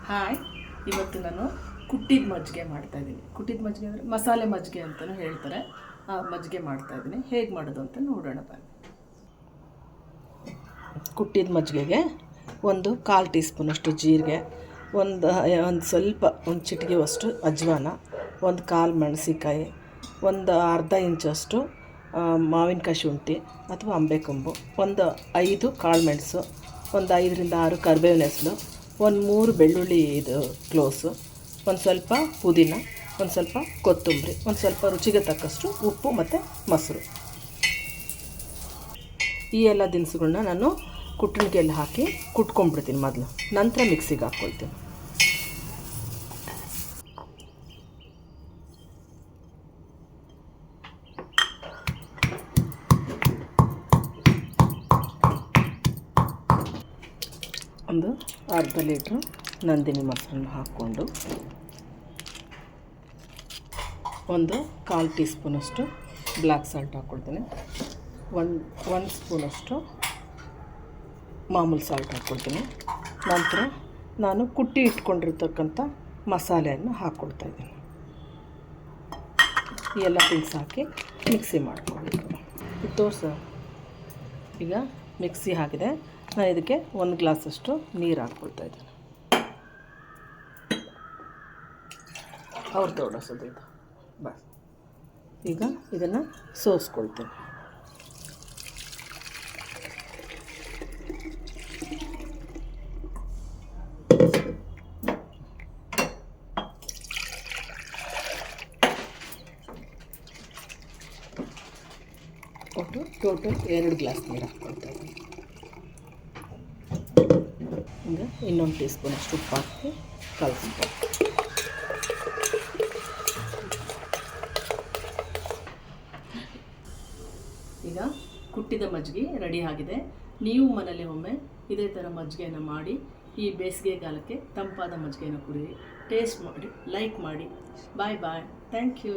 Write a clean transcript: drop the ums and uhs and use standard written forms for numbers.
Hi, ಇವತ್ತು ನಾನು ಕುಟ್ಟಿದ ಮಜ್ಜಿಗೆ ಮಾಡ್ತಾಯಿದ್ದೀನಿ. ಕುಟ್ಟಿದ ಮಜ್ಜಿಗೆ ಅಂದರೆ ಮಸಾಲೆ ಮಜ್ಜಿಗೆ ಅಂತಲೂ ಹೇಳ್ತಾರೆ. ಆ ಮಜ್ಜಿಗೆ ಮಾಡ್ತಾಯಿದ್ದೀನಿ. ಹೇಗೆ ಮಾಡೋದು ಅಂತ ನೋಡೋಣ ಬನ್ನಿ. ಕುಟ್ಟಿದ ಮಜ್ಜಿಗೆಗೆ ಒಂದು 1/4 ಟೀ ಸ್ಪೂನಷ್ಟು ಜೀರಿಗೆ, ಒಂದು ಸ್ವಲ್ಪ ಚಿಟಿಕೆಯಷ್ಟು ಅಜ್ವಾನ, ಒಂದು 1/4 ಮೆಣಸಿಕಾಯಿ, ಒಂದು ಅರ್ಧ ಇಂಚಷ್ಟು ಮಾವಿನಕಾಯಿ ಶುಂಠಿ ಅಥವಾ ಅಂಬೆಕೊಂಬು, ಒಂದು 5 ಕಾಳು ಮೆಣಸು, ಒಂದು 5ರಿಂದ 6 ಕರಿಬೇವಿನ ಹೆಸರು, ಒಂದು 3 ಬೆಳ್ಳುಳ್ಳಿ ಕ್ಲೋಸು, ಒಂದು ಸ್ವಲ್ಪ ಪುದೀನ, ಒಂದು ಸ್ವಲ್ಪ ಕೊತ್ತಂಬರಿ, ಒಂದು ಸ್ವಲ್ಪ ರುಚಿಗೆ ತಕ್ಕಷ್ಟು ಉಪ್ಪು ಮತ್ತು ಮೊಸರು. ಈ ಎಲ್ಲ ದಿನಸುಗಳನ್ನ ನಾನು ಕುಟ್ಟಣಿಗೆಯಲ್ಲಿ ಹಾಕಿ ಕುಟ್ಕೊಂಡ್ಬಿಡ್ತೀನಿ ಮೊದಲು. ನಂತರ ಮಿಕ್ಸಿಗೆ ಹಾಕ್ಕೊಳ್ತೀನಿ. ಒಂದು ಅರ್ಧ ಲೀಟ್ರ್ ನಂದಿನಿ ಮೊಸರನ್ನು ಹಾಕ್ಕೊಂಡು, ಒಂದು 1/4 ಟೀ ಸ್ಪೂನಷ್ಟು ಬ್ಲ್ಯಾಕ್ ಸಾಲ್ಟ್ ಹಾಕ್ಕೊಳ್ತೀನಿ, ಒಂದು ಸ್ಪೂನಷ್ಟು ಮಾಮೂಲು ಸಾಲ್ಟ್ ಹಾಕ್ಕೊಳ್ತೀನಿ. ನಂತರ ನಾನು ಕುಟ್ಟಿ ಇಟ್ಕೊಂಡಿರ್ತಕ್ಕಂಥ ಮಸಾಲೆಯನ್ನು ಹಾಕ್ಕೊಳ್ತಾಯಿದ್ದೀನಿ. ಈ ಎಲ್ಲ ಥಿಂಗ್ಸ್ ಹಾಕಿ ಮಿಕ್ಸಿ ಮಾಡ್ಕೊಳ್ಬೇಕು. ಈಗ ಮಿಕ್ಸಿ ಹಾಕಿದೆ. ನಾನು ಇದಕ್ಕೆ 1 ಗ್ಲಾಸಷ್ಟು ನೀರು ಹಾಕ್ಕೊಳ್ತಾಯಿದ್ದೀನಿ. ತೋಡಿಸೋದು ಇದು ಬಸ್. ಈಗ ಇದನ್ನು ಸೋಸ್ಕೊಳ್ತೀನಿ. ಟೋಟಲ್ 2 ಗ್ಲಾಸ್ ನೀರು ಹಾಕ್ಕೊಳ್ತಾ ಇದ್ದೀನಿ. ಈಗ ಇನ್ನೊಂದು ಟೀ ಸ್ಪೂನಷ್ಟು ಉಪ್ಪು ಹಾಕಿ ಕಲಿಸ್ಬೇಕು. ಈಗ ಕುಟ್ಟಿದ ಮಜ್ಜಿಗೆ ರೆಡಿ ಆಗಿದೆ. ನೀವು ಮನೇಲಿ ಒಮ್ಮೆ ಇದೇ ಥರ ಮಜ್ಜಿಗೆಯನ್ನು ಮಾಡಿ ಈ ಬೇಸಿಗೆಗಾಲಕ್ಕೆ ತಂಪಾದ ಮಜ್ಜಿಗೆಯನ್ನು ಕುಡಿಯಿರಿ. ಟೇಸ್ಟ್ ಮಾಡಿ, ಲೈಕ್ ಮಾಡಿ. Bye bye. Thank you.